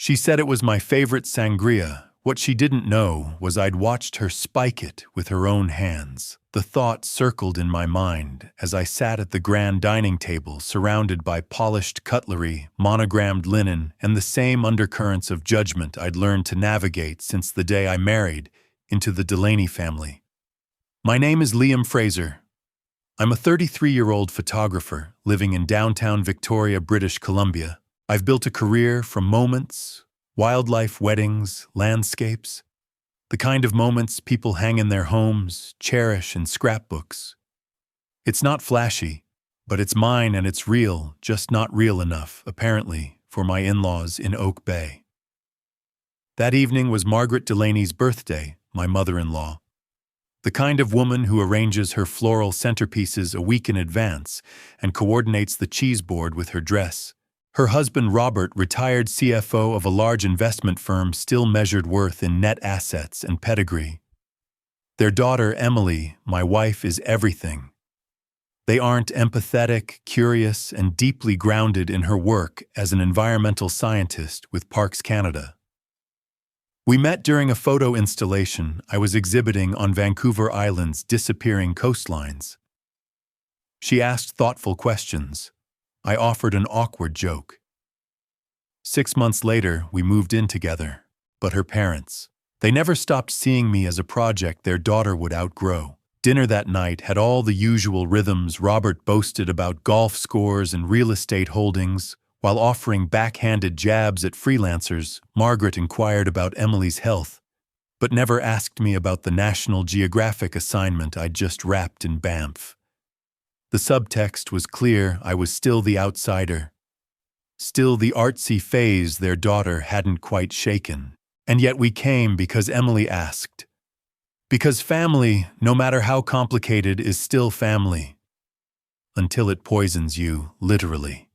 She said it was my favorite sangria. What she didn't know was I'd watched her spike it with her own hands. The thought circled in my mind as I sat at the grand dining table surrounded by polished cutlery, monogrammed linen, and the same undercurrents of judgment I'd learned to navigate since the day I married into the Delaney family. My name is Liam Fraser. I'm a 33-year-old photographer living in downtown Victoria, British Columbia. I've built a career from moments, wildlife, weddings, landscapes, the kind of moments people hang in their homes, cherish in scrapbooks. It's not flashy, but it's mine and it's real, just not real enough, apparently, for my in-laws in Oak Bay. That evening was Margaret Delaney's birthday, my mother-in-law. The kind of woman who arranges her floral centerpieces a week in advance and coordinates the cheese board with her dress. Her husband Robert, retired CFO of a large investment firm, still measured worth in net assets and pedigree. Their daughter Emily, my wife, is everything. They aren't empathetic, curious, and deeply grounded in her work as an environmental scientist with Parks Canada. We met during a photo installation I was exhibiting on Vancouver Island's disappearing coastlines. She asked thoughtful questions. I offered an awkward joke. 6 months later, we moved in together. But her parents, they never stopped seeing me as a project their daughter would outgrow. Dinner that night had all the usual rhythms. Robert boasted about golf scores and real estate holdings. While offering backhanded jabs at freelancers, Margaret inquired about Emily's health, but never asked me about the National Geographic assignment I'd just wrapped in Banff. The subtext was clear. I was still the outsider, still the artsy phase their daughter hadn't quite shaken. And yet we came because Emily asked. Because family, no matter how complicated, is still family. Until it poisons you, literally.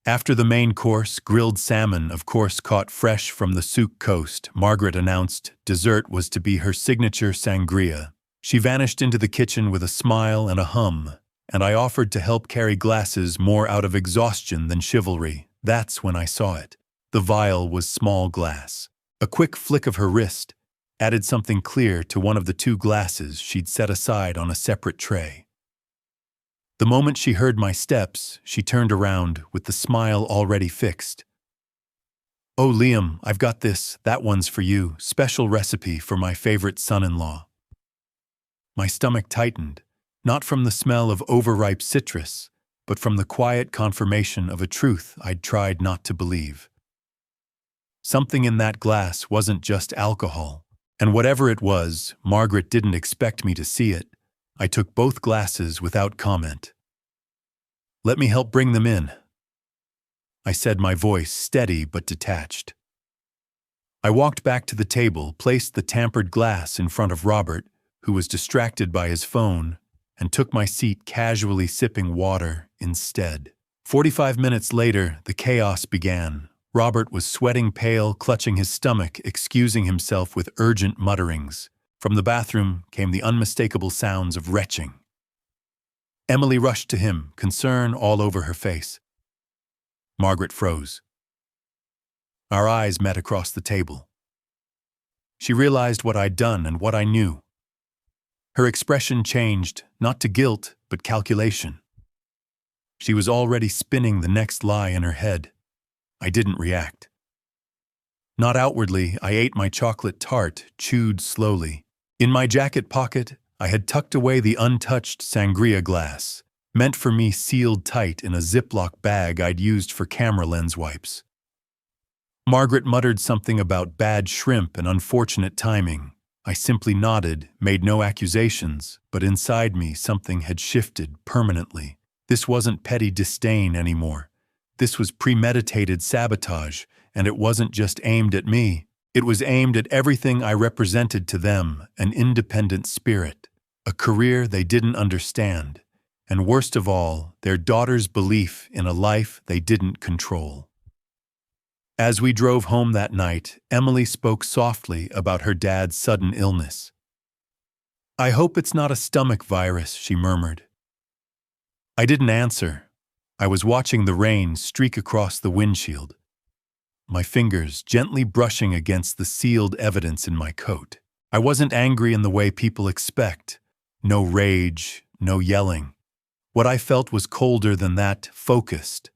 After the main course, grilled salmon, of course caught fresh from the Souk coast, Margaret announced dessert was to be her signature sangria. She vanished into the kitchen with a smile and a hum, and I offered to help carry glasses more out of exhaustion than chivalry. That's when I saw it. The vial was small glass. A quick flick of her wrist added something clear to one of the 2 glasses she'd set aside on a separate tray. The moment she heard my steps, she turned around with the smile already fixed. "Oh, Liam, I've got this. That one's for you. Special recipe for my favorite son-in-law." My stomach tightened, not from the smell of overripe citrus, but from the quiet confirmation of a truth I'd tried not to believe. Something in that glass wasn't just alcohol, and whatever it was, Margaret didn't expect me to see it. I took both glasses without comment. "Let me help bring them in," I said, my voice steady but detached. I walked back to the table, placed the tampered glass in front of Robert, who was distracted by his phone, and took my seat, casually sipping water instead. 45 minutes later, the chaos began. Robert was sweating pale, clutching his stomach, excusing himself with urgent mutterings. From the bathroom came the unmistakable sounds of retching. Emily rushed to him, concern all over her face. Margaret froze. Our eyes met across the table. She realized what I'd done and what I knew. Her expression changed, not to guilt, but calculation. She was already spinning the next lie in her head. I didn't react. Not outwardly, I ate my chocolate tart, chewed slowly. In my jacket pocket, I had tucked away the untouched sangria glass, meant for me sealed tight in a Ziploc bag I'd used for camera lens wipes. Margaret muttered something about bad shrimp and unfortunate timing. I simply nodded, made no accusations, but inside me something had shifted permanently. This wasn't petty disdain anymore. This was premeditated sabotage, and it wasn't just aimed at me. It was aimed at everything I represented to them, an independent spirit, a career they didn't understand, and worst of all, their daughter's belief in a life they didn't control. As we drove home that night, Emily spoke softly about her dad's sudden illness. "I hope it's not a stomach virus," she murmured. I didn't answer. I was watching the rain streak across the windshield. my fingers gently brushing against the sealed evidence in my coat. I wasn't angry in the way people expect. No rage, no yelling. What I felt was colder than that, focused.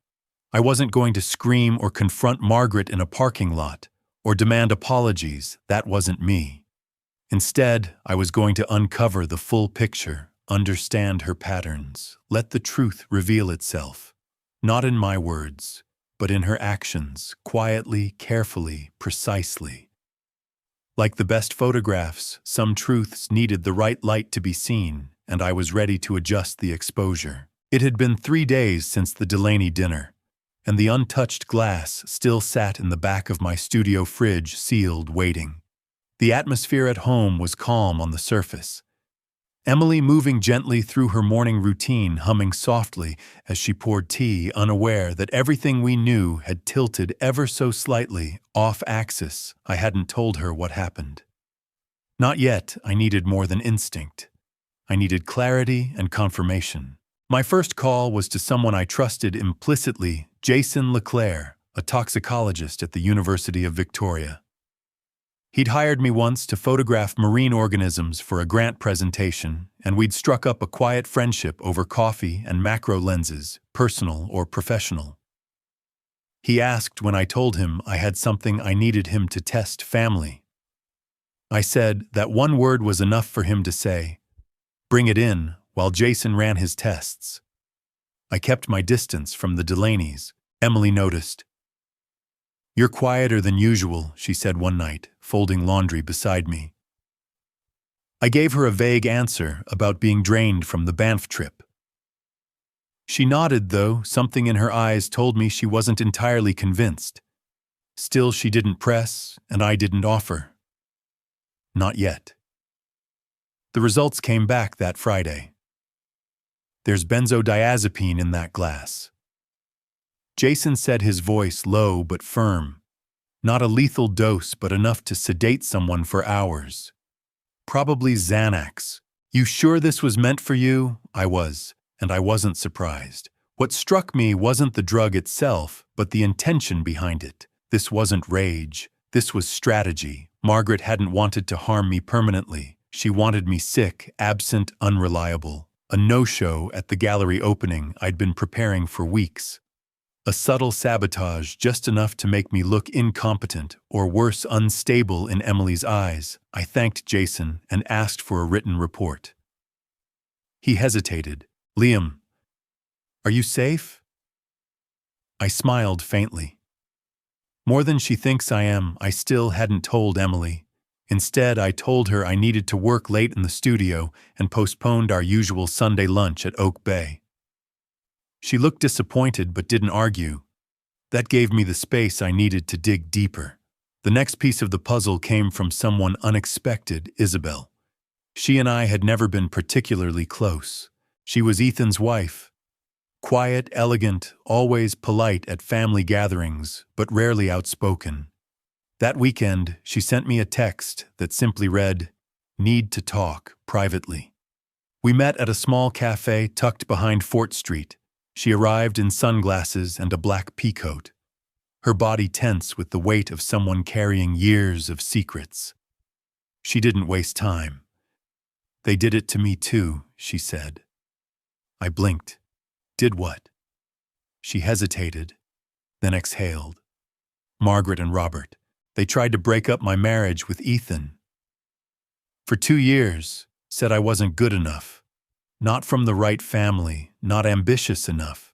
I wasn't going to scream or confront Margaret in a parking lot, or demand apologies. That wasn't me. Instead, I was going to uncover the full picture, understand her patterns, let the truth reveal itself. Not in my words, but in her actions, quietly, carefully, precisely. Like the best photographs, some truths needed the right light to be seen, and I was ready to adjust the exposure. It had been 3 days since the Delaney dinner, and the untouched glass still sat in the back of my studio fridge, sealed, waiting. The atmosphere at home was calm on the surface. Emily moving gently through her morning routine, humming softly as she poured tea, unaware that everything we knew had tilted ever so slightly, off axis. I hadn't told her what happened. Not yet. I needed more than instinct. I needed clarity and confirmation. My first call was to someone I trusted implicitly, Jason Leclerc, a toxicologist at the University of Victoria. He'd hired me once to photograph marine organisms for a grant presentation, and we'd struck up a quiet friendship over coffee and macro lenses, personal or professional. He asked when I told him I had something I needed him to test: family. I said that one word was enough for him to say, "Bring it in," while Jason ran his tests. I kept my distance from the Delaneys. Emily noticed. "You're quieter than usual," she said one night, folding laundry beside me. I gave her a vague answer about being drained from the Banff trip. She nodded, though something in her eyes told me she wasn't entirely convinced. Still, she didn't press, and I didn't offer. Not yet. The results came back that Friday. "There's benzodiazepine in that glass." Jason said, his voice low but firm. "Not a lethal dose, but enough to sedate someone for hours. Probably Xanax." "You sure this was meant for you?" I was, and I wasn't surprised. What struck me wasn't the drug itself, but the intention behind it. This wasn't rage. This was strategy. Margaret hadn't wanted to harm me permanently. She wanted me sick, absent, unreliable. A no-show at the gallery opening I'd been preparing for weeks. A subtle sabotage, just enough to make me look incompetent, or worse, unstable in Emily's eyes. I thanked Jason and asked for a written report. He hesitated. "Liam, are you safe?" I smiled faintly. More than she thinks I am, I still hadn't told Emily. Instead, I told her I needed to work late in the studio and postponed our usual Sunday lunch at Oak Bay. She looked disappointed but didn't argue. That gave me the space I needed to dig deeper. The next piece of the puzzle came from someone unexpected: Isabelle. She and I had never been particularly close. She was Ethan's wife. Quiet, elegant, always polite at family gatherings, but rarely outspoken. That weekend, she sent me a text that simply read, "Need to talk, privately." We met at a small cafe tucked behind Fort Street. She arrived in sunglasses and a black peacoat, her body tense with the weight of someone carrying years of secrets. She didn't waste time. "They did it to me too," she said. I blinked. "Did what?" She hesitated, then exhaled. "Margaret and Robert. They tried to break up my marriage with Ethan. For 2 years, said I wasn't good enough. Not from the right family, not ambitious enough.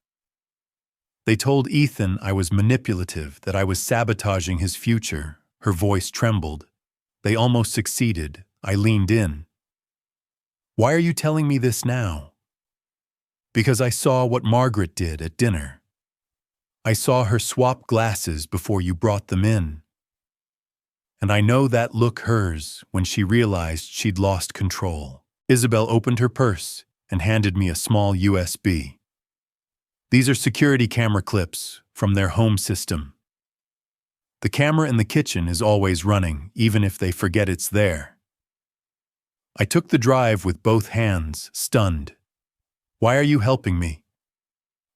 They told Ethan I was manipulative, that I was sabotaging his future." Her voice trembled. "They almost succeeded." I leaned in. "Why are you telling me this now?" "Because I saw what Margaret did at dinner. I saw her swap glasses before you brought them in. And I know that look hers when she realized she'd lost control." Isabelle opened her purse and handed me a small USB. "These are security camera clips from their home system. The camera in the kitchen is always running, even if they forget it's there." I took the drive with both hands, stunned. "Why are you helping me?"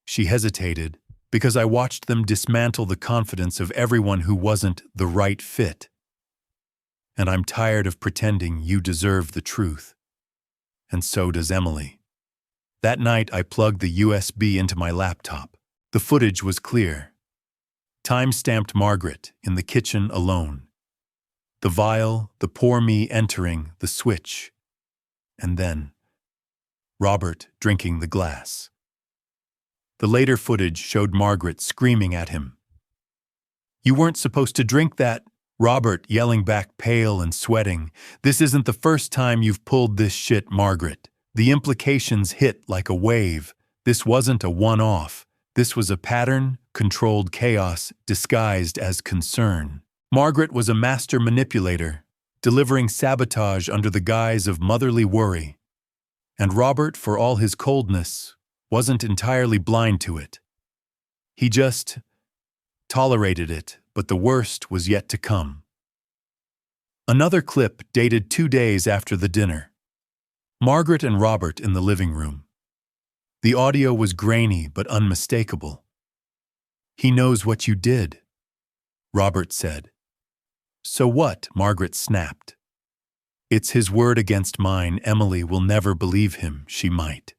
She hesitated, because I watched them dismantle the confidence of everyone who wasn't the right fit. And I'm tired of pretending you deserve the truth. And so does Emily. That night, I plugged the USB into my laptop. The footage was clear. Time-stamped Margaret in the kitchen alone. The vial, the poor me entering the switch. And then, Robert drinking the glass. The later footage showed Margaret screaming at him. "You weren't supposed to drink that," Robert yelling back, pale and sweating. "This isn't the first time you've pulled this shit, Margaret." The implications hit like a wave. This wasn't a one-off. This was a pattern, controlled chaos disguised as concern. Margaret was a master manipulator, delivering sabotage under the guise of motherly worry. And Robert, for all his coldness, wasn't entirely blind to it. He just tolerated it, but the worst was yet to come. Another clip dated 2 days after the dinner. Margaret and Robert in the living room. The audio was grainy but unmistakable. "He knows what you did," Robert said. "So what?" Margaret snapped. "It's his word against mine. Emily will never believe him. She might,"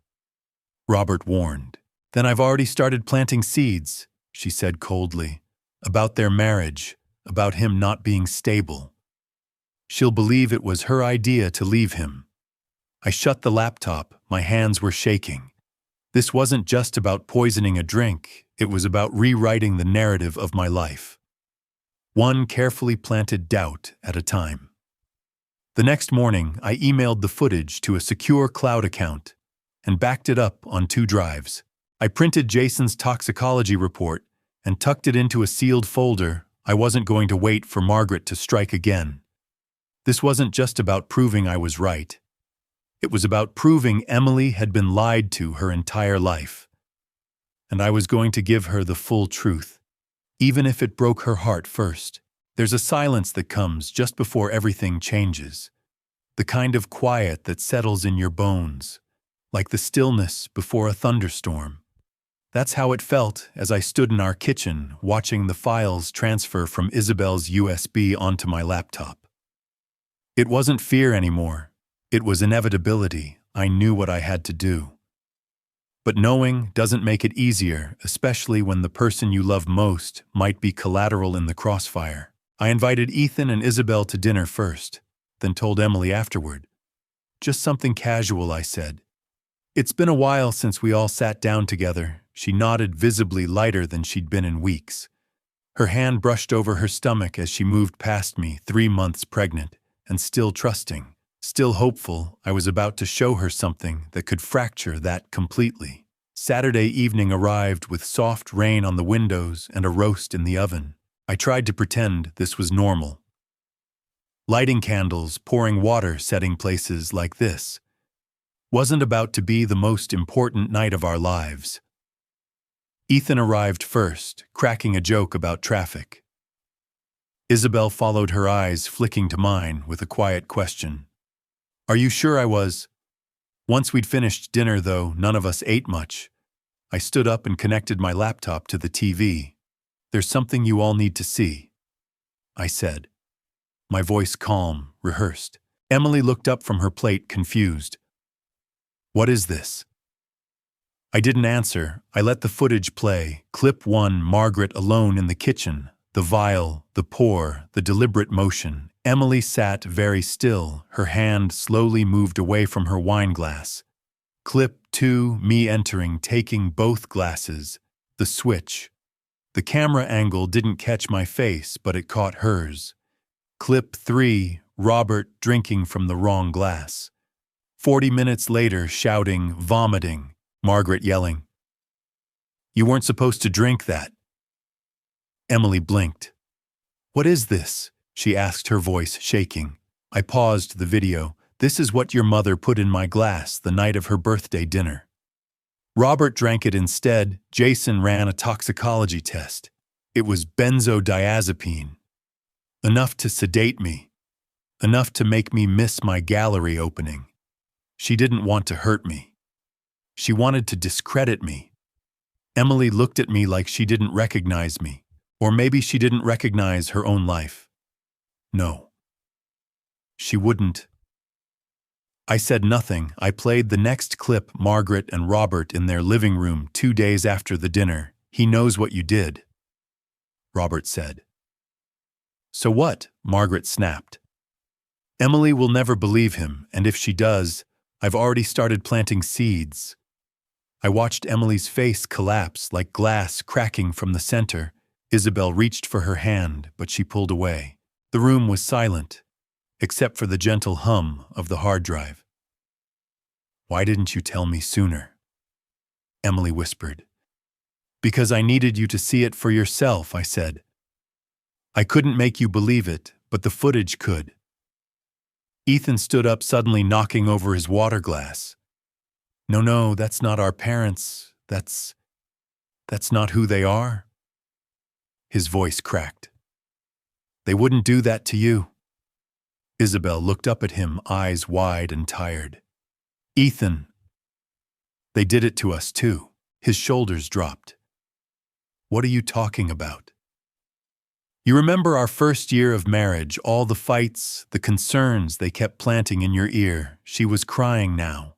Robert warned. "Then I've already started planting seeds," she said coldly, "about their marriage, about him not being stable. She'll believe it was her idea to leave him." I shut the laptop. My hands were shaking. This wasn't just about poisoning a drink. It was about rewriting the narrative of my life. One carefully planted doubt at a time. The next morning, I emailed the footage to a secure cloud account and backed it up on 2 drives. I printed Jason's toxicology report and tucked it into a sealed folder. I wasn't going to wait for Margaret to strike again. This wasn't just about proving I was right. It was about proving Emily had been lied to her entire life. And I was going to give her the full truth, even if it broke her heart first. There's a silence that comes just before everything changes. The kind of quiet that settles in your bones, like the stillness before a thunderstorm. That's how it felt as I stood in our kitchen watching the files transfer from Isabelle's USB onto my laptop. It wasn't fear anymore. It was inevitability. I knew what I had to do. But knowing doesn't make it easier, especially when the person you love most might be collateral in the crossfire. I invited Ethan and Isabelle to dinner first, then told Emily afterward. "Just something casual," I said. "It's been a while since we all sat down together." She nodded, visibly lighter than she'd been in weeks. Her hand brushed over her stomach as she moved past me, 3 months pregnant, and still trusting. Still hopeful. I was about to show her something that could fracture that completely. Saturday evening arrived with soft rain on the windows and a roast in the oven. I tried to pretend this was normal. Lighting candles, pouring water, setting places like this. Wasn't about to be the most important night of our lives. Ethan arrived first, cracking a joke about traffic. Isabelle followed, her eyes flicking to mine with a quiet question. "Are you sure I was?" Once we'd finished dinner, though, none of us ate much. I stood up and connected my laptop to the TV. "There's something you all need to see," I said. My voice calm, rehearsed. Emily looked up from her plate, confused. "What is this?" I didn't answer. I let the footage play. Clip 1, Margaret alone in the kitchen. The vial, the pour, the deliberate motion. Emily sat very still. Her hand slowly moved away from her wine glass. Clip 2, me entering, taking both glasses. The switch. The camera angle didn't catch my face, but it caught hers. Clip 3, Robert drinking from the wrong glass. 40 minutes later, shouting, vomiting. Margaret yelling, "You weren't supposed to drink that." Emily blinked. "What is this?" she asked, her voice shaking. I paused the video. "This is what your mother put in my glass the night of her birthday dinner." Robert drank it instead. Jason ran a toxicology test. It was benzodiazepine. Enough to sedate me. Enough to make me miss my gallery opening. She didn't want to hurt me. She wanted to discredit me. Emily looked at me like she didn't recognize me, or maybe she didn't recognize her own life. No. She wouldn't. I said nothing. I played the next clip, Margaret and Robert in their living room 2 days after the dinner. "He knows what you did," Robert said. "So what?" Margaret snapped. "Emily will never believe him, and if she does, I've already started planting seeds." I watched Emily's face collapse like glass cracking from the center. Isabelle reached for her hand, but she pulled away. The room was silent, except for the gentle hum of the hard drive. "Why didn't you tell me sooner?" Emily whispered. "Because I needed you to see it for yourself," I said. "I couldn't make you believe it, but the footage could." Ethan stood up suddenly, knocking over his water glass. No, that's not our parents. That's not who they are." His voice cracked. "They wouldn't do that to you." Isabelle looked up at him, eyes wide and tired. "Ethan, they did it to us too." His shoulders dropped. "What are you talking about?" "You remember our first year of marriage, all the fights, the concerns they kept planting in your ear?" She was crying now.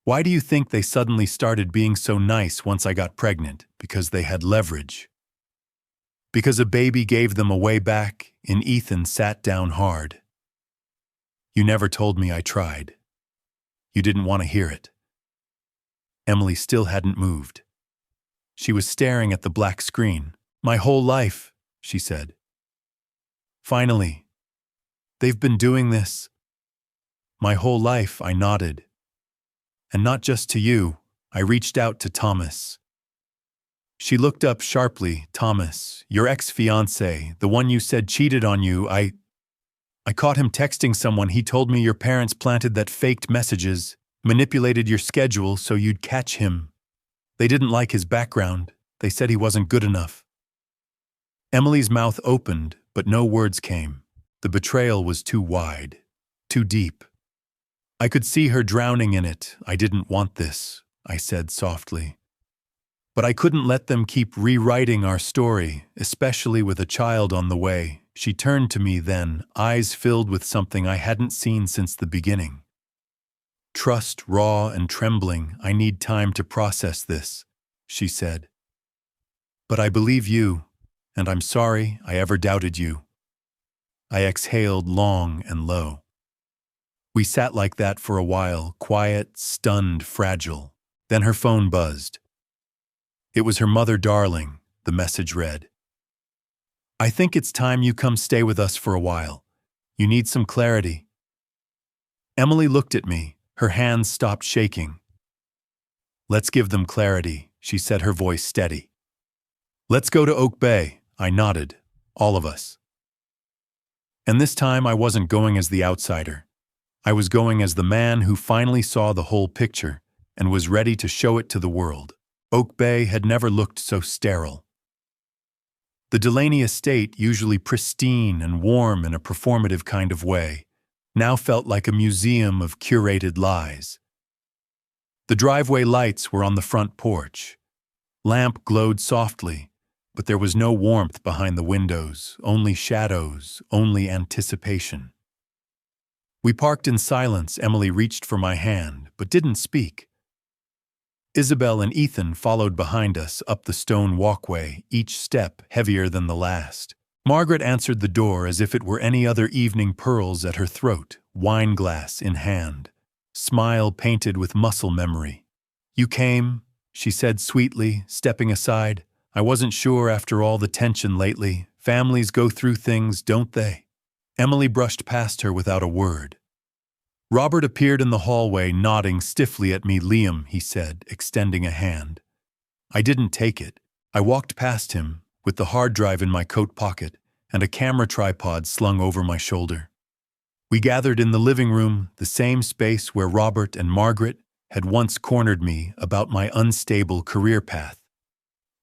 "Why do you think they suddenly started being so nice once I got pregnant? Because they had leverage. Because a baby gave them a way back," and Ethan sat down hard. "You never told me I tried. You didn't want to hear it." Emily still hadn't moved. She was staring at the black screen. "My whole life," she said. "Finally. They've been doing this." "My whole life," I nodded. "And not just to you." I reached out to Thomas. She looked up sharply. "Thomas, your ex-fiancé, the one you said cheated on you, I caught him texting someone. He told me your parents planted that faked messages, manipulated your schedule so you'd catch him. They didn't like his background. They said he wasn't good enough." Emily's mouth opened, but no words came. The betrayal was too wide, too deep. I could see her drowning in it. "I didn't want this," I said softly. "But I couldn't let them keep rewriting our story, especially with a child on the way." She turned to me then, eyes filled with something I hadn't seen since the beginning. "Trust, raw and trembling. I need time to process this," she said. "But I believe you, and I'm sorry I ever doubted you." I exhaled long and low. We sat like that for a while, quiet, stunned, fragile. Then her phone buzzed. It was her mother, "Darling," the message read. "I think it's time you come stay with us for a while. You need some clarity." Emily looked at me. Her hands stopped shaking. "Let's give them clarity," she said, her voice steady. "Let's go to Oak Bay." I nodded. "All of us." And this time I wasn't going as the outsider. I was going as the man who finally saw the whole picture and was ready to show it to the world. Oak Bay had never looked so sterile. The Delaney estate, usually pristine and warm in a performative kind of way, now felt like a museum of curated lies. The driveway lights were on the front porch. Lamp glowed softly, but there was no warmth behind the windows, only shadows, only anticipation. We parked in silence. Emily reached for my hand, but didn't speak. Isabelle and Ethan followed behind us up the stone walkway, each step heavier than the last. Margaret answered the door as if it were any other evening, pearls at her throat, wine glass in hand, smile painted with muscle memory. "You came," she said sweetly, stepping aside. "I wasn't sure after all the tension lately. Families go through things, don't they?" Emily brushed past her without a word. Robert appeared in the hallway, nodding stiffly at me. "Liam," he said, extending a hand. I didn't take it. I walked past him, with the hard drive in my coat pocket and a camera tripod slung over my shoulder. We gathered in the living room, the same space where Robert and Margaret had once cornered me about my unstable career path.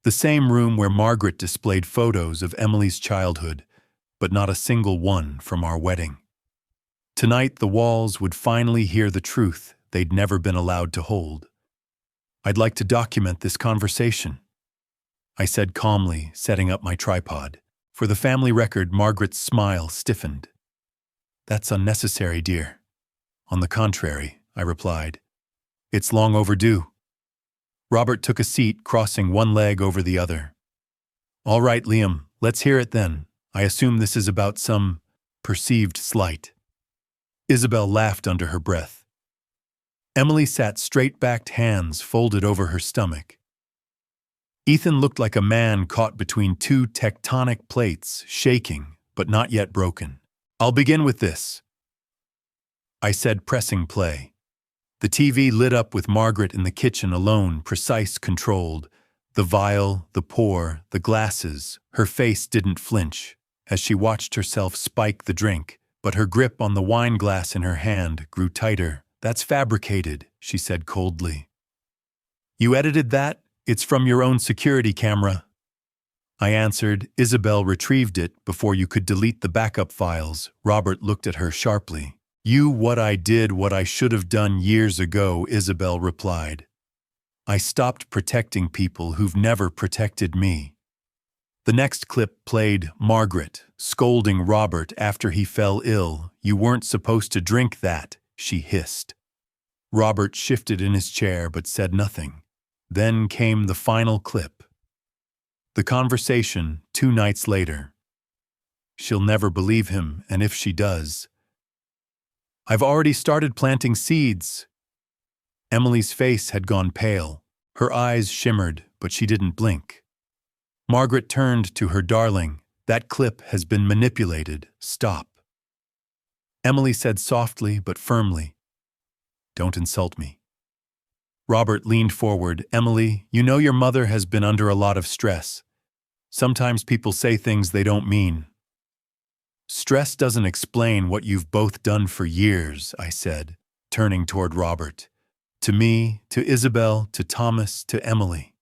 The same room where Margaret displayed photos of Emily's childhood, but not a single one from our wedding. Tonight the walls would finally hear the truth they'd never been allowed to hold. I'd like to document this conversation, I said calmly, setting up my tripod. For the family record, Margaret's smile stiffened. That's unnecessary, dear. On the contrary, I replied. It's long overdue. Robert took a seat, crossing one leg over the other. All right, Liam, let's hear it then. I assume this is about some perceived slight. Isabelle laughed under her breath. Emily sat straight-backed, hands folded over her stomach. Ethan looked like a man caught between two tectonic plates, shaking, but not yet broken. I'll begin with this, I said, pressing play. The TV lit up with Margaret in the kitchen alone, precise, controlled. The vial, the pour, the glasses. Her face didn't flinch as she watched herself spike the drink, but her grip on the wine glass in her hand grew tighter. That's fabricated, she said coldly. You edited that? It's from your own security camera. I answered. Isabelle retrieved it before you could delete the backup files. Robert looked at her sharply. What I did, what I should have done years ago, Isabelle replied. I stopped protecting people who've never protected me. The next clip played Margaret scolding Robert after he fell ill. You weren't supposed to drink that, she hissed. Robert shifted in his chair but said nothing. Then came the final clip. The conversation 2 nights later. She'll never believe him, and if she does, I've already started planting seeds. Emily's face had gone pale. Her eyes shimmered, but she didn't blink. Margaret turned to her darling. That clip has been manipulated. Stop. Emily said softly but firmly, Don't insult me. Robert leaned forward. Emily, you know your mother has been under a lot of stress. Sometimes people say things they don't mean. Stress doesn't explain what you've both done for years, I said, turning toward Robert. To me, to Isabelle, to Thomas, to Emily.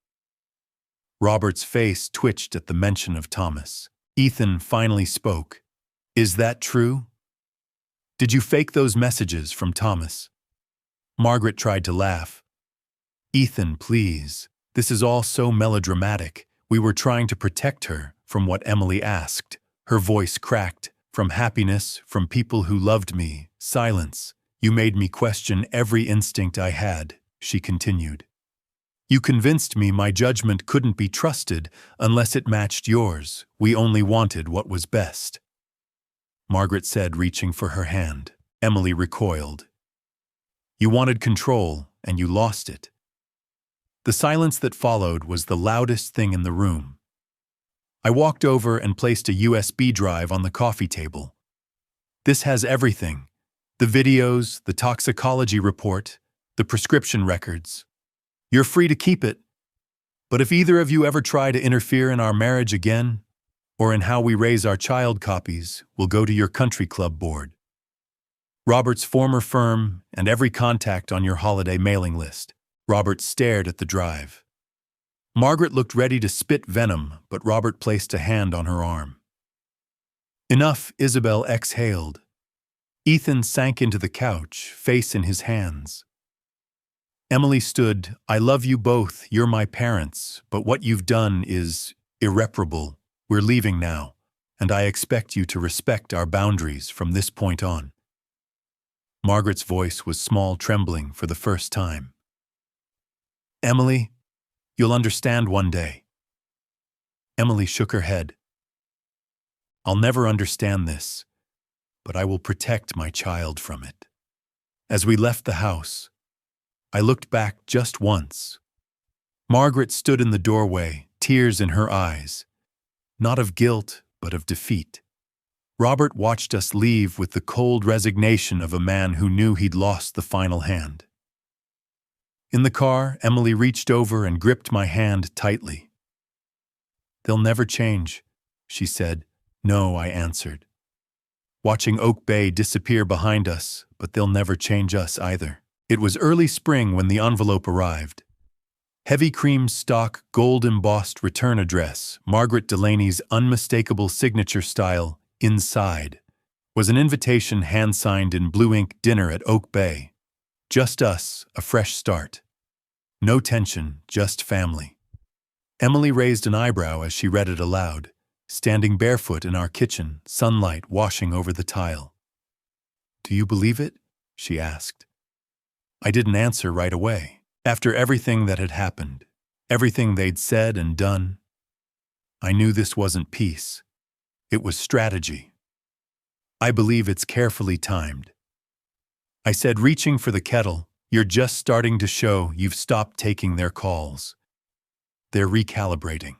Robert's face twitched at the mention of Thomas. Ethan finally spoke. Is that true? Did you fake those messages from Thomas? Margaret tried to laugh. Ethan, please. This is all so melodramatic. We were trying to protect her from what Emily asked. Her voice cracked. From happiness, from people who loved me. Silence. You made me question every instinct I had, she continued. You convinced me my judgment couldn't be trusted unless it matched yours. We only wanted what was best. Margaret said, reaching for her hand. Emily recoiled. You wanted control, and you lost it. The silence that followed was the loudest thing in the room. I walked over and placed a USB drive on the coffee table. This has everything. The videos, the toxicology report, the prescription records. You're free to keep it. But if either of you ever try to interfere in our marriage again, or in how we raise our child, copies will go to your country club board. Robert's former firm and every contact on your holiday mailing list. Robert stared at the drive. Margaret looked ready to spit venom, but Robert placed a hand on her arm. Enough, Isabelle exhaled. Ethan sank into the couch, face in his hands. Emily stood. I love you both, you're my parents, but what you've done is irreparable. We're leaving now, and I expect you to respect our boundaries from this point on. Margaret's voice was small, trembling for the first time. Emily, you'll understand one day. Emily shook her head. I'll never understand this, but I will protect my child from it. As we left the house, I looked back just once. Margaret stood in the doorway, tears in her eyes, not of guilt, but of defeat. Robert watched us leave with the cold resignation of a man who knew he'd lost the final hand. In the car, Emily reached over and gripped my hand tightly. They'll never change, she said. No, I answered. Watching Oak Bay disappear behind us, but they'll never change us either. It was early spring when the envelope arrived. Heavy cream stock, gold-embossed return address, Margaret Delaney's unmistakable signature style, inside, was an invitation hand-signed in blue ink. Dinner at Oak Bay. Just us, a fresh start. No tension, just family. Emily raised an eyebrow as she read it aloud, standing barefoot in our kitchen, sunlight washing over the tile. "Do you believe it?" she asked. I didn't answer right away. After everything that had happened, everything they'd said and done, I knew this wasn't peace. It was strategy. "I believe it's carefully timed." I said, reaching for the kettle, "You're just starting to show you've stopped taking their calls. They're recalibrating."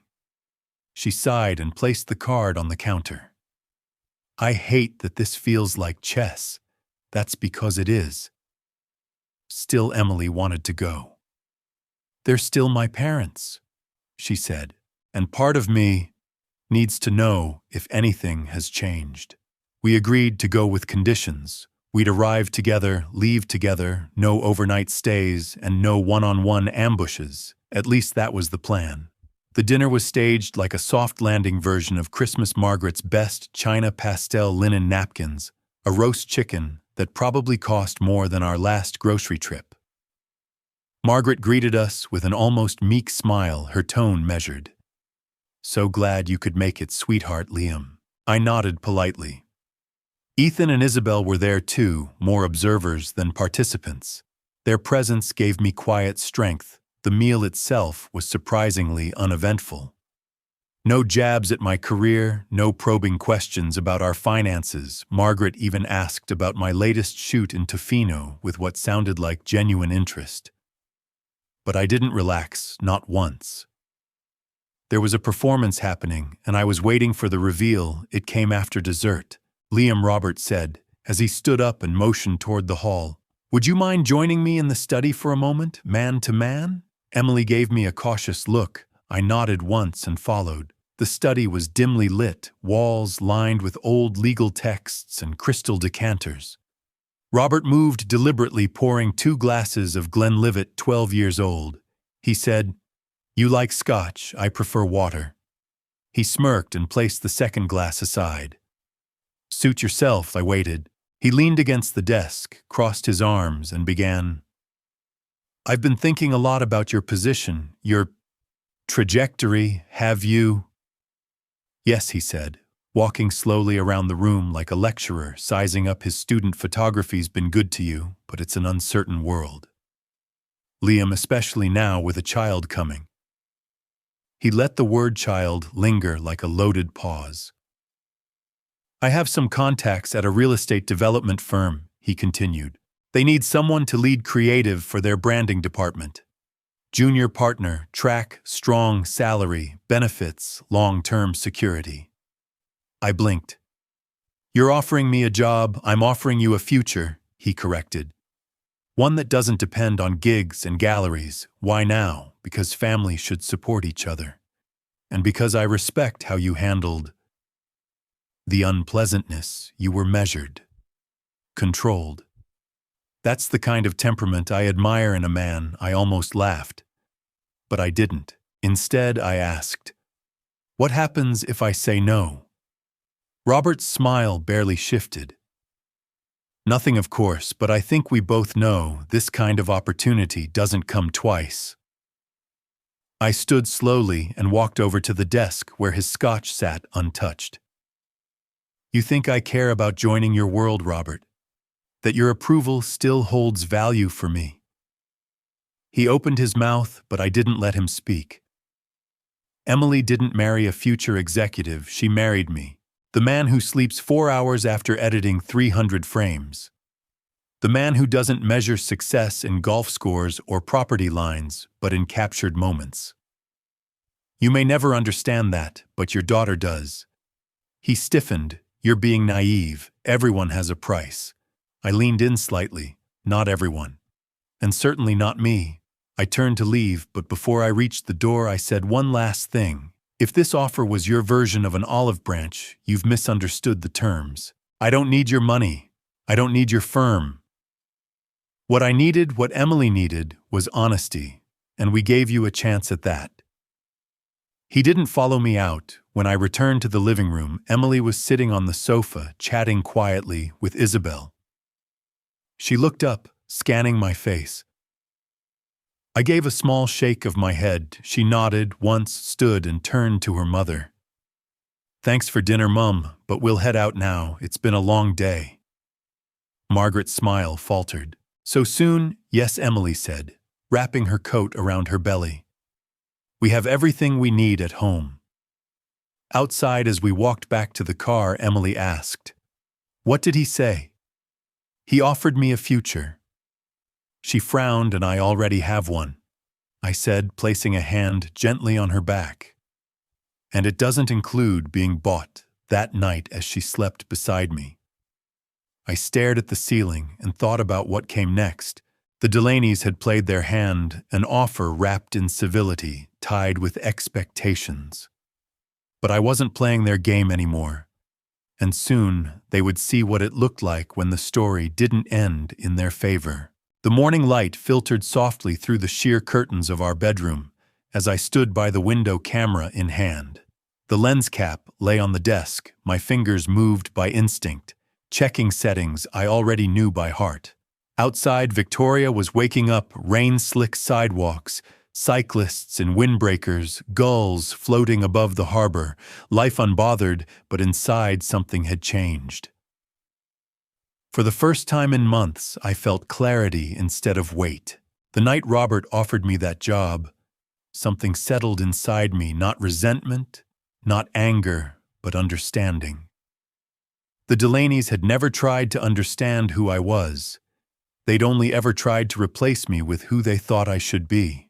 She sighed and placed the card on the counter. "I hate that this feels like chess. That's because it is." Still, Emily wanted to go. "They're still my parents," she said, "and part of me needs to know if anything has changed." We agreed to go with conditions. We'd arrive together, leave together, no overnight stays, and no one-on-one ambushes. At least that was the plan. The dinner was staged like a soft landing version of Christmas Margaret's best China pastel linen napkins, a roast chicken that probably cost more than our last grocery trip. Margaret greeted us with an almost meek smile, her tone measured. "So glad you could make it, sweetheart Liam." I nodded politely. Ethan and Isabelle were there too, more observers than participants. Their presence gave me quiet strength. The meal itself was surprisingly uneventful. No jabs at my career, no probing questions about our finances. Margaret even asked about my latest shoot in Tofino with what sounded like genuine interest. But I didn't relax, not once. There was a performance happening, and I was waiting for the reveal. It came after dessert. Liam, Robert said, as he stood up and motioned toward the hall. "Would you mind joining me in the study for a moment, man to man?" Emily gave me a cautious look. I nodded once and followed. The study was dimly lit, walls lined with old legal texts and crystal decanters. Robert moved deliberately, pouring 2 glasses of Glenlivet, 12 years old. He said, "You like scotch, I prefer water." He smirked and placed the second glass aside. "Suit yourself," I waited. He leaned against the desk, crossed his arms, and began. "I've been thinking a lot about your position, your trajectory. Have you?" "Yes," he said, walking slowly around the room like a lecturer, sizing up his student. "Photography's been good to you, but it's an uncertain world. Liam, especially now with a child coming." He let the word child linger like a loaded pause. "I have some contacts at a real estate development firm," he continued. "They need someone to lead creative for their branding department. Junior partner, track, strong salary, benefits, long-term security." I blinked. "You're offering me a job, I'm offering you a future," he corrected. "One that doesn't depend on gigs and galleries. Why now? Because family should support each other. And because I respect how you handled the unpleasantness. You were measured, controlled. That's the kind of temperament I admire in a man." I almost laughed. But I didn't. Instead, I asked, "What happens if I say no?" Robert's smile barely shifted. "Nothing, of course, but I think we both know this kind of opportunity doesn't come twice." I stood slowly and walked over to the desk where his scotch sat untouched. "You think I care about joining your world, Robert? That your approval still holds value for me?" He opened his mouth, but I didn't let him speak. "Emily didn't marry a future executive, she married me. The man who sleeps 4 hours after editing 300 frames. The man who doesn't measure success in golf scores or property lines, but in captured moments. You may never understand that, but your daughter does." He stiffened. "You're being naive. Everyone has a price." I leaned in slightly. "Not everyone. And certainly not me." I turned to leave, but before I reached the door I said one last thing. "If this offer was your version of an olive branch, you've misunderstood the terms. I don't need your money. I don't need your firm. What I needed, what Emily needed, was honesty, and we gave you a chance at that." He didn't follow me out. When I returned to the living room, Emily was sitting on the sofa, chatting quietly with Isabelle. She looked up, scanning my face. I gave a small shake of my head. She nodded, once stood and turned to her mother. "Thanks for dinner, Mum, but we'll head out now. It's been a long day." Margaret's smile faltered. "So soon?" "Yes," Emily said, wrapping her coat around her belly. "We have everything we need at home." Outside, as we walked back to the car, Emily asked, "What did he say?" "He offered me a future." She frowned. "And I already have one," I said, placing a hand gently on her back. "And it doesn't include being bought." That night, as she slept beside me, I stared at the ceiling and thought about what came next. The Delaneys had played their hand, an offer wrapped in civility, tied with expectations. But I wasn't playing their game anymore, and soon they would see what it looked like when the story didn't end in their favor. The morning light filtered softly through the sheer curtains of our bedroom as I stood by the window, camera in hand. The lens cap lay on the desk, my fingers moved by instinct, checking settings I already knew by heart. Outside, Victoria was waking up, rain-slick sidewalks, cyclists in windbreakers, gulls floating above the harbor, life unbothered, but inside something had changed. For the first time in months, I felt clarity instead of weight. The night Robert offered me that job, something settled inside me, not resentment, not anger, but understanding. The Delaneys had never tried to understand who I was. They'd only ever tried to replace me with who they thought I should be.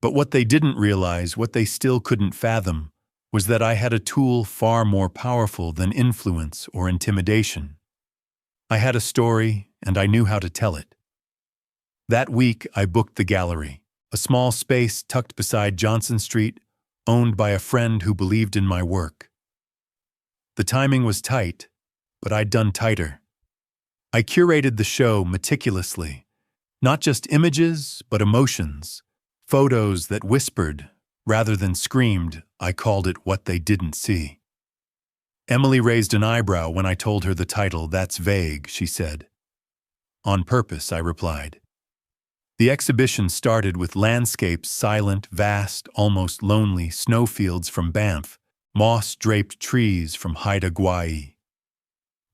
But what they didn't realize, what they still couldn't fathom, was that I had a tool far more powerful than influence or intimidation. I had a story, and I knew how to tell it. That week, I booked the gallery, a small space tucked beside Johnson Street, owned by a friend who believed in my work. The timing was tight, but I'd done tighter. I curated the show meticulously, not just images, but emotions, photos that whispered rather than screamed. I called it What They Didn't See. Emily raised an eyebrow when I told her the title. "That's vague," she said. "On purpose," I replied. The exhibition started with landscapes, silent, vast, almost lonely, snowfields from Banff, moss-draped trees from Haida Gwaii.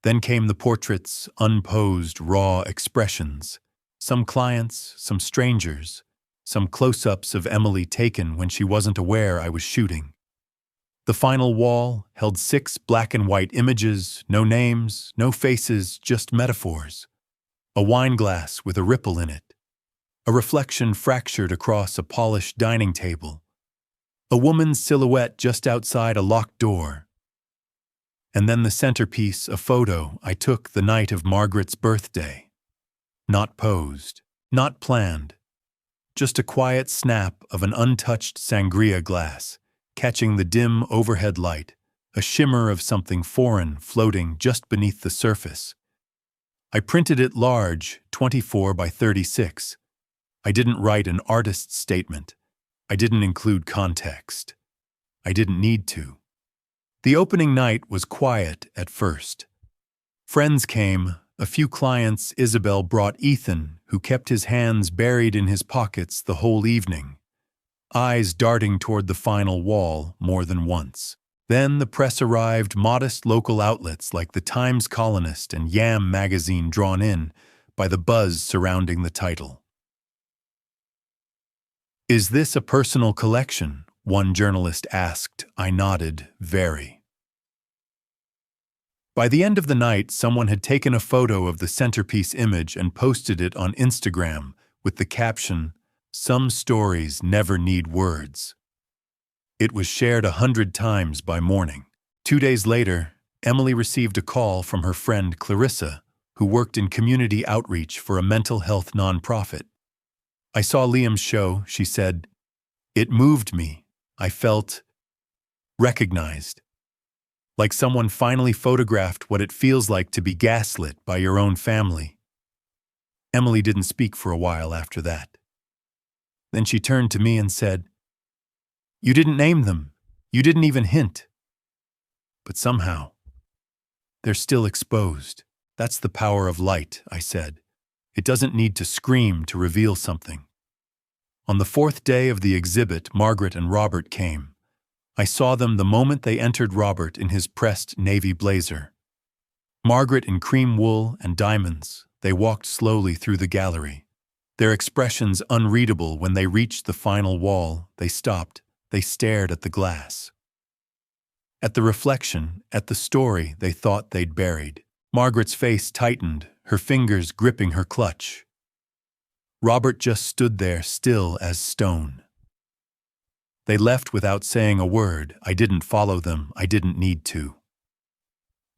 Then came the portraits, unposed, raw expressions. Some clients, some strangers, some close-ups of Emily taken when she wasn't aware I was shooting. The final wall held 6 black and white images, no names, no faces, just metaphors. A wine glass with a ripple in it. A reflection fractured across a polished dining table. A woman's silhouette just outside a locked door. And then the centerpiece, a photo I took the night of Margaret's birthday. Not posed, not planned. Just a quiet snap of an untouched sangria glass, catching the dim overhead light, a shimmer of something foreign floating just beneath the surface. I printed it large, 24 by 36. I didn't write an artist's statement. I didn't include context. I didn't need to. The opening night was quiet at first. Friends came, a few clients. Isabelle brought Ethan, who kept his hands buried in his pockets the whole evening, eyes darting toward the final wall more than once. Then the press arrived, modest local outlets like the Times Colonist and Yam magazine drawn in by the buzz surrounding the title. "Is this a personal collection?" one journalist asked. I nodded, "Very." By the end of the night, someone had taken a photo of the centerpiece image and posted it on Instagram with the caption, "Some stories never need words." It was shared 100 times by morning. 2 days later, Emily received a call from her friend Clarissa, who worked in community outreach for a mental health nonprofit. "I saw Liam's show," she said. "It moved me. I felt recognized. Like someone finally photographed what it feels like to be gaslit by your own family." Emily didn't speak for a while after that. Then she turned to me and said, "You didn't name them. You didn't even hint. But somehow, they're still exposed. That's the power of light," I said. "It doesn't need to scream to reveal something. On the fourth day of the exhibit, Margaret and Robert came. I saw them the moment they entered, Robert in his pressed navy blazer. Margaret in cream wool and diamonds. They walked slowly through the gallery. Their expressions unreadable. When they reached the final wall, they stopped. They stared at the glass. At the reflection, at the story they thought they'd buried. Margaret's face tightened, her fingers gripping her clutch. Robert just stood there, still as stone. They left without saying a word. I didn't follow them. I didn't need to.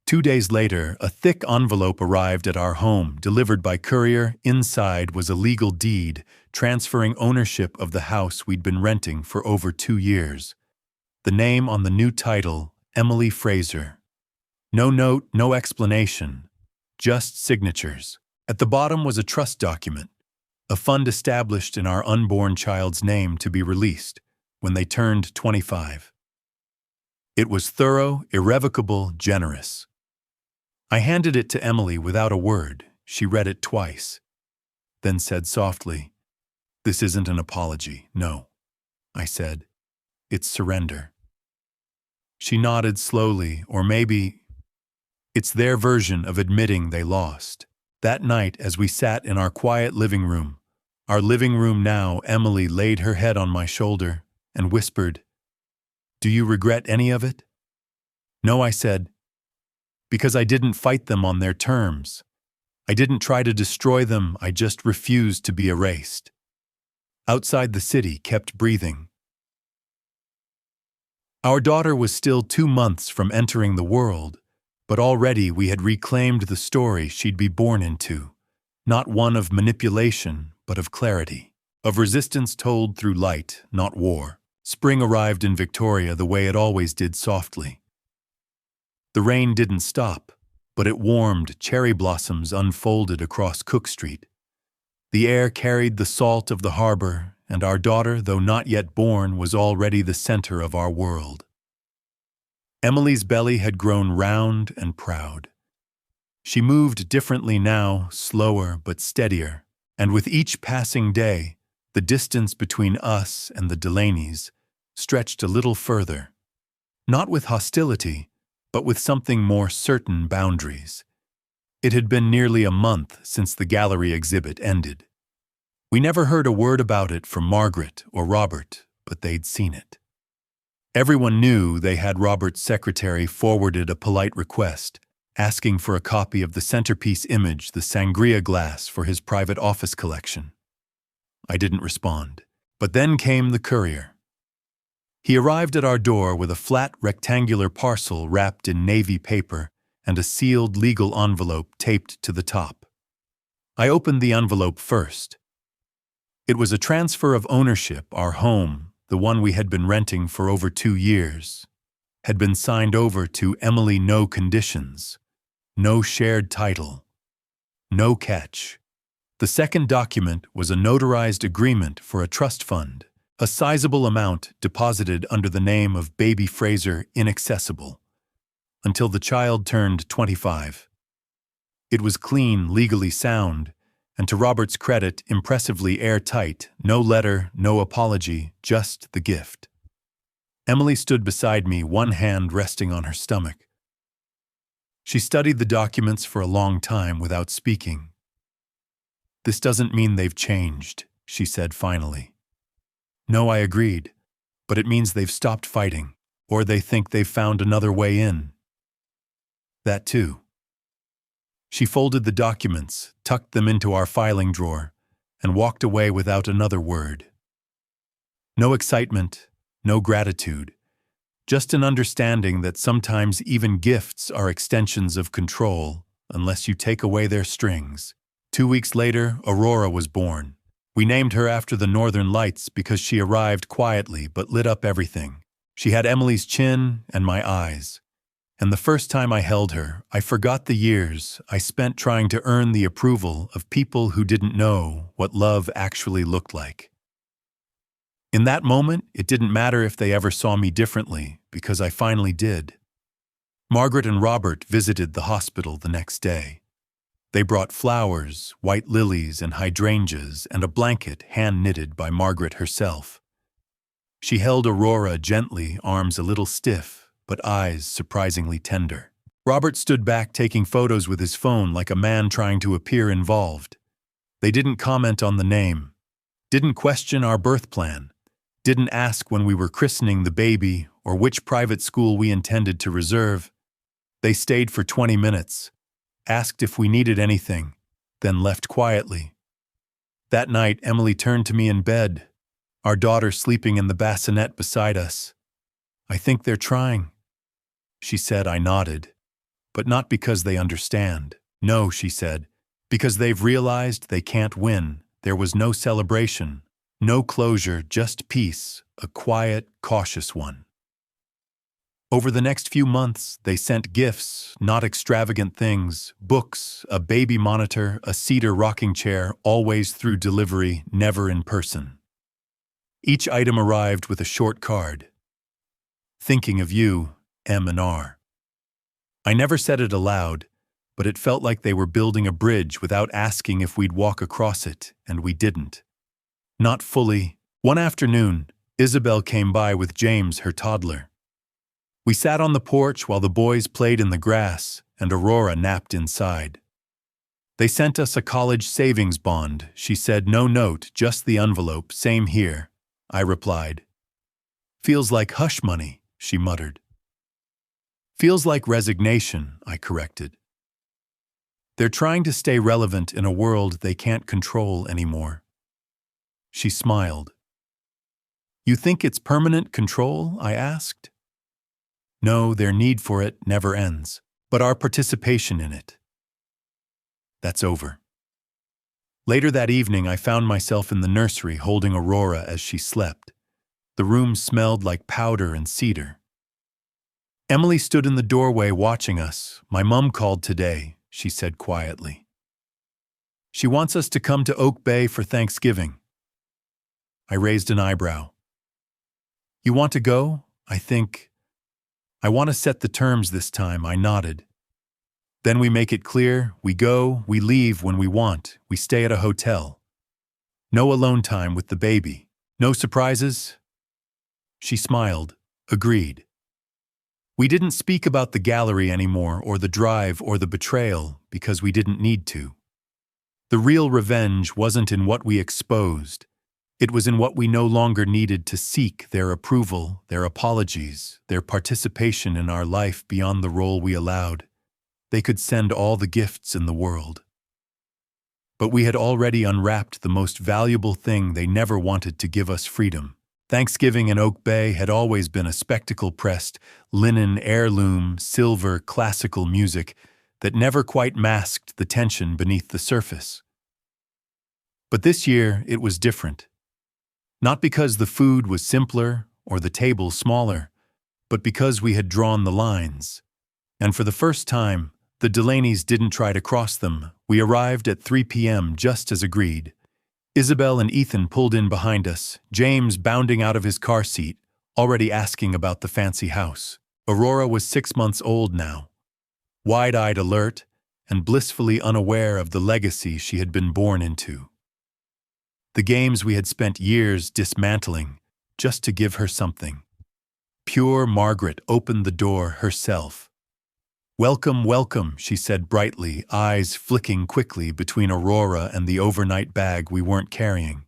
2 days later, a thick envelope arrived at our home, delivered by courier. Inside was a legal deed transferring ownership of the house we'd been renting for over 2 years. The name on the new title, Emily Fraser. No note, no explanation, just signatures. At the bottom was a trust document, a fund established in our unborn child's name to be released when they turned 25. It was thorough, irrevocable, generous. I handed it to Emily without a word. She read it twice, then said softly, "This isn't an apology, no." I said, "It's surrender." She nodded slowly, or maybe it's their version of admitting they lost. That night, as we sat in our quiet living room, our living room now, Emily laid her head on my shoulder and whispered, "Do you regret any of it?" "No," I said, "because I didn't fight them on their terms. I didn't try to destroy them, I just refused to be erased." Outside, the city kept breathing. Our daughter was still 2 months from entering the world, but already we had reclaimed the story she'd be born into, not one of manipulation, but of clarity, of resistance told through light, not war. Spring arrived in Victoria the way it always did, softly. The rain didn't stop, but it warmed. Cherry blossoms unfolded across Cook Street. The air carried the salt of the harbor, and our daughter, though not yet born, was already the center of our world. Emily's belly had grown round and proud. She moved differently now, slower but steadier, and with each passing day, the distance between us and the Delaneys stretched a little further, not with hostility, but with something more certain boundaries. It had been nearly a month since the gallery exhibit ended. We never heard a word about it from Margaret or Robert, but they'd seen it. Everyone knew they had. Robert's secretary forwarded a polite request, asking for a copy of the centerpiece image, the sangria glass, for his private office collection. I didn't respond. But then came the courier. He arrived at our door with a flat rectangular parcel wrapped in navy paper and a sealed legal envelope taped to the top. I opened the envelope first. It was a transfer of ownership. Our home, the one we had been renting for over 2 years, had been signed over to Emily. No conditions, no shared title, no catch. The second document was a notarized agreement for a trust fund, a sizable amount deposited under the name of baby Fraser, inaccessible, until the child turned 25. It was clean, legally sound, and to Robert's credit, impressively airtight. No letter, no apology, just the gift. Emily stood beside me, one hand resting on her stomach. She studied the documents for a long time without speaking. "This doesn't mean they've changed," she said finally. "No," I agreed, "but it means they've stopped fighting, or they think they've found another way in." That too. She folded the documents, tucked them into our filing drawer, and walked away without another word. No excitement, no gratitude, just an understanding that sometimes even gifts are extensions of control unless you take away their strings. 2 weeks later, Aurora was born. We named her after the northern lights because she arrived quietly but lit up everything. She had Emily's chin and my eyes. And the first time I held her, I forgot the years I spent trying to earn the approval of people who didn't know what love actually looked like. In that moment, it didn't matter if they ever saw me differently, because I finally did. Margaret and Robert visited the hospital the next day. They brought flowers, white lilies and hydrangeas, and a blanket hand-knitted by Margaret herself. She held Aurora gently, arms a little stiff, but eyes surprisingly tender. Robert stood back taking photos with his phone like a man trying to appear involved. They didn't comment on the name, didn't question our birth plan, didn't ask when we were christening the baby or which private school we intended to reserve. They stayed for 20 minutes, asked if we needed anything, then left quietly. That night, Emily turned to me in bed, our daughter sleeping in the bassinet beside us. "I think they're trying," she said. I nodded. "But not because they understand." "No," she said, "because they've realized they can't win." There was no celebration, no closure, just peace, a quiet, cautious one. Over the next few months, they sent gifts, not extravagant things, books, a baby monitor, a cedar rocking chair, always through delivery, never in person. Each item arrived with a short card. "Thinking of you, M&R." I never said it aloud, but it felt like they were building a bridge without asking if we'd walk across it, and we didn't. Not fully. One afternoon, Isabelle came by with James, her toddler. We sat on the porch while the boys played in the grass, and Aurora napped inside. "They sent us a college savings bond," she said. "No note, just the envelope. Same here," I replied. "Feels like hush money," she muttered. "Feels like resignation," I corrected. "They're trying to stay relevant in a world they can't control anymore." She smiled. "You think it's permanent control?" I asked. "No, their need for it never ends, but our participation in it. That's over." Later that evening, I found myself in the nursery holding Aurora as she slept. The room smelled like powder and cedar. Emily stood in the doorway watching us. "My mom called today," she said quietly. "She wants us to come to Oak Bay for Thanksgiving." I raised an eyebrow. "You want to go?" I want to set the terms this time," I nodded. "Then we make it clear, we go, we leave when we want, we stay at a hotel. No alone time with the baby. No surprises?" She smiled, agreed. We didn't speak about the gallery anymore, or the drive, or the betrayal, because we didn't need to. The real revenge wasn't in what we exposed. It was in what we no longer needed to seek: their approval, their apologies, their participation in our life beyond the role we allowed. They could send all the gifts in the world. But we had already unwrapped the most valuable thing. They never wanted to give us: freedom. Thanksgiving in Oak Bay had always been a spectacle: pressed linen, heirloom, silver, classical music that never quite masked the tension beneath the surface. But this year it was different. Not because the food was simpler or the table smaller, but because we had drawn the lines. And for the first time, the Delaneys didn't try to cross them. We arrived at 3 p.m. just as agreed. Isabelle and Ethan pulled in behind us, James bounding out of his car seat, already asking about the fancy house. Aurora was 6 months old now, wide-eyed, alert, and blissfully unaware of the legacy she had been born into. The games we had spent years dismantling, just to give her something. Pure Margaret opened the door herself. "Welcome, welcome," she said brightly, eyes flicking quickly between Aurora and the overnight bag we weren't carrying.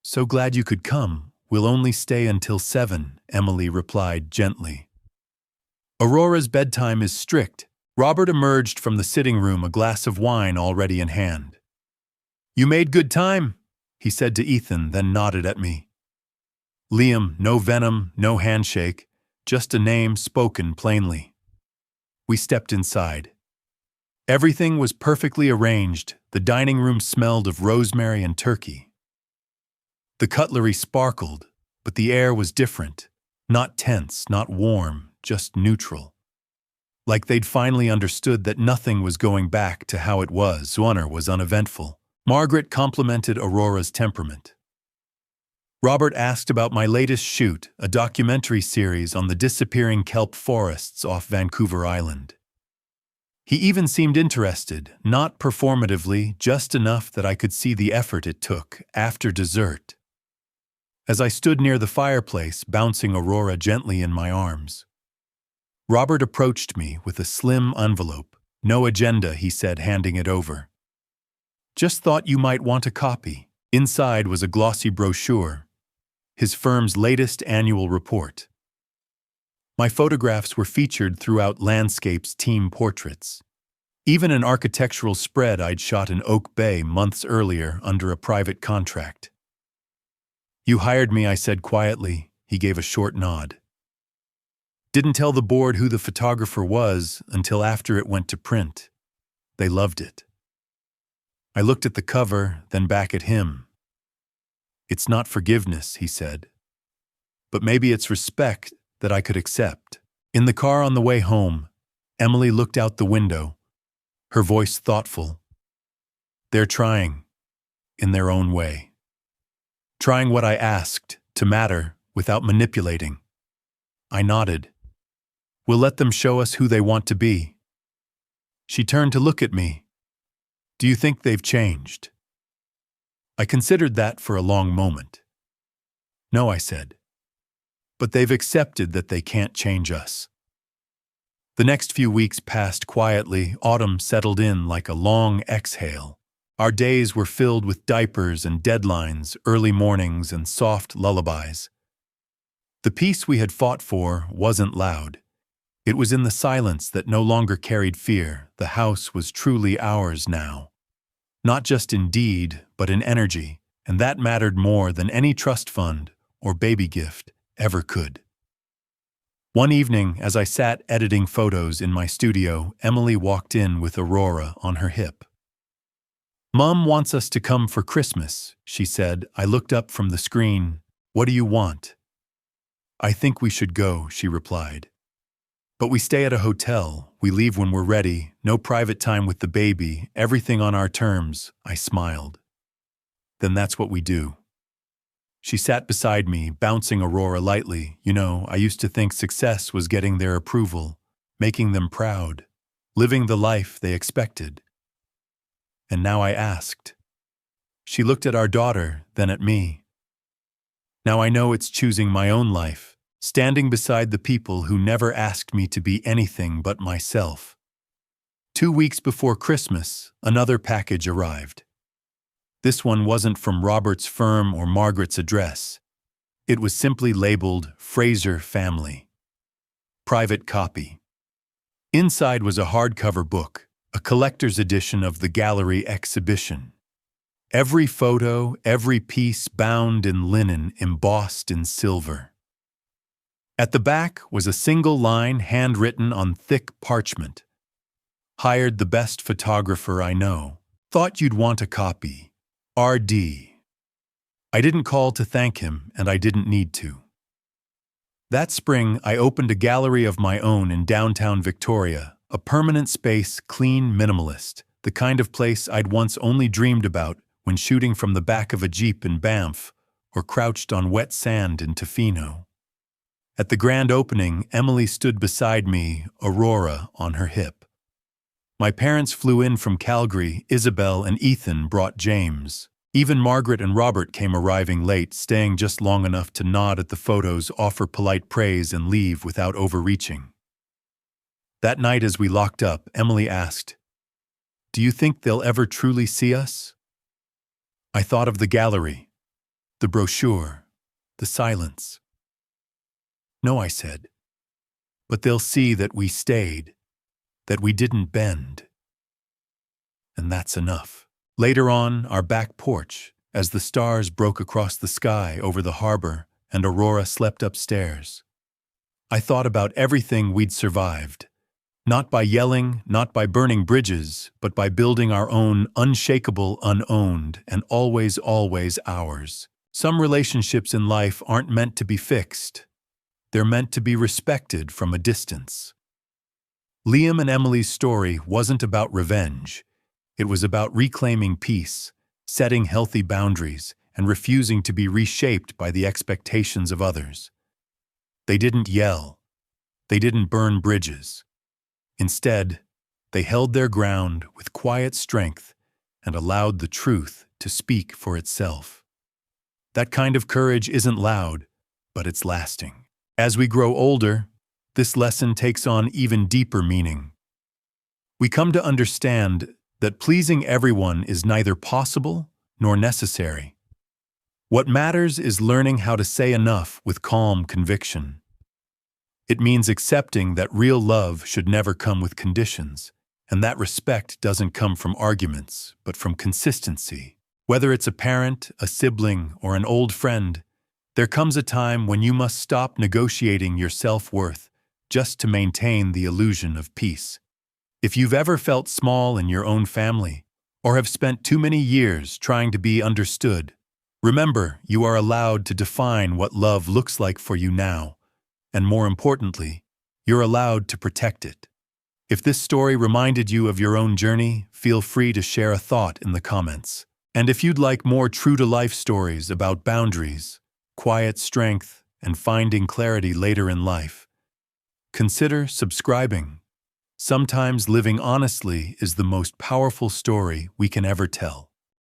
"So glad you could come. We'll only stay until 7, Emily replied gently. "Aurora's bedtime is strict." Robert emerged from the sitting room, a glass of wine already in hand. "You made good time," he said to Ethan, then nodded at me. Liam, no venom, no handshake, just a name spoken plainly. We stepped inside. Everything was perfectly arranged. The dining room smelled of rosemary and turkey. The cutlery sparkled, but the air was different. Not tense, not warm, just neutral. Like they'd finally understood that nothing was going back to how it was. Dinner was uneventful. Margaret complimented Aurora's temperament. Robert asked about my latest shoot, a documentary series on the disappearing kelp forests off Vancouver Island. He even seemed interested, not performatively, just enough that I could see the effort it took after dessert. As I stood near the fireplace, bouncing Aurora gently in my arms, Robert approached me with a slim envelope. "No agenda," he said, handing it over. "Just thought you might want a copy." Inside was a glossy brochure, his firm's latest annual report. My photographs were featured throughout Landscape's team portraits. Even an architectural spread I'd shot in Oak Bay months earlier under a private contract. "You hired me," I said quietly. He gave a short nod. Didn't tell the board who the photographer was until after it went to print. They loved it. I looked at the cover, then back at him. "It's not forgiveness," he said, "but maybe it's respect that I could accept." In the car on the way home, Emily looked out the window, her voice thoughtful. "They're trying, in their own way. Trying what I asked, to matter without manipulating." I nodded. "We'll let them show us who they want to be." She turned to look at me. "Do you think they've changed?" I considered that for a long moment. "No," I said. "But they've accepted that they can't change us." The next few weeks passed quietly. Autumn settled in like a long exhale. Our days were filled with diapers and deadlines, early mornings and soft lullabies. The peace we had fought for wasn't loud. It was in the silence that no longer carried fear. The house was truly ours now. Not just in deed, but in energy, and that mattered more than any trust fund or baby gift ever could. One evening, as I sat editing photos in my studio, Emily walked in with Aurora on her hip. "Mom wants us to come for Christmas," she said. I looked up from the screen. "What do you want?" "I think we should go," she replied. "But we stay at a hotel. We leave when we're ready. No private time with the baby. Everything on our terms." I smiled. "Then that's what we do." She sat beside me, bouncing Aurora lightly. "You know, I used to think success was getting their approval, making them proud, living the life they expected. And now I asked." She looked at our daughter, then at me. "Now I know it's choosing my own life, standing beside the people who never asked me to be anything but myself." 2 weeks before Christmas, another package arrived. This one wasn't from Robert's firm or Margaret's address. It was simply labeled Fraser Family. Private copy. Inside was a hardcover book, a collector's edition of the gallery exhibition. Every photo, every piece bound in linen, embossed in silver. At the back was a single line handwritten on thick parchment. "Hired the best photographer I know. Thought you'd want a copy. R.D." I didn't call to thank him, and I didn't need to. That spring, I opened a gallery of my own in downtown Victoria, a permanent space, clean, minimalist, the kind of place I'd once only dreamed about when shooting from the back of a Jeep in Banff or crouched on wet sand in Tofino. At the grand opening, Emily stood beside me, Aurora on her hip. My parents flew in from Calgary. Isabelle and Ethan brought James. Even Margaret and Robert came arriving late, staying just long enough to nod at the photos, offer polite praise, and leave without overreaching. That night as we locked up, Emily asked, "Do you think they'll ever truly see us?" I thought of the gallery, the brochure, the silence. "No," I said, "but they'll see that we stayed, that we didn't bend. And that's enough." Later on, our back porch, as the stars broke across the sky over the harbor and Aurora slept upstairs. I thought about everything we'd survived. Not by yelling, not by burning bridges, but by building our own unshakable, unowned, and always, always ours. Some relationships in life aren't meant to be fixed. They're meant to be respected from a distance. Liam and Emily's story wasn't about revenge. It was about reclaiming peace, setting healthy boundaries, and refusing to be reshaped by the expectations of others. They didn't yell. They didn't burn bridges. Instead, They held their ground with quiet strength and allowed the truth to speak for itself. That kind of courage isn't loud, but it's lasting. As we grow older, this lesson takes on even deeper meaning. We come to understand that pleasing everyone is neither possible nor necessary. What matters is learning how to say enough with calm conviction. It means accepting that real love should never come with conditions, and that respect doesn't come from arguments, but from consistency. Whether it's a parent, a sibling, or an old friend, there comes a time when you must stop negotiating your self-worth just to maintain the illusion of peace. If you've ever felt small in your own family, or have spent too many years trying to be understood, remember you are allowed to define what love looks like for you now, and more importantly, you're allowed to protect it. If this story reminded you of your own journey, feel free to share a thought in the comments. And if you'd like more true-to-life stories about boundaries, quiet strength, and finding clarity later in life, consider subscribing. Sometimes living honestly is the most powerful story we can ever tell.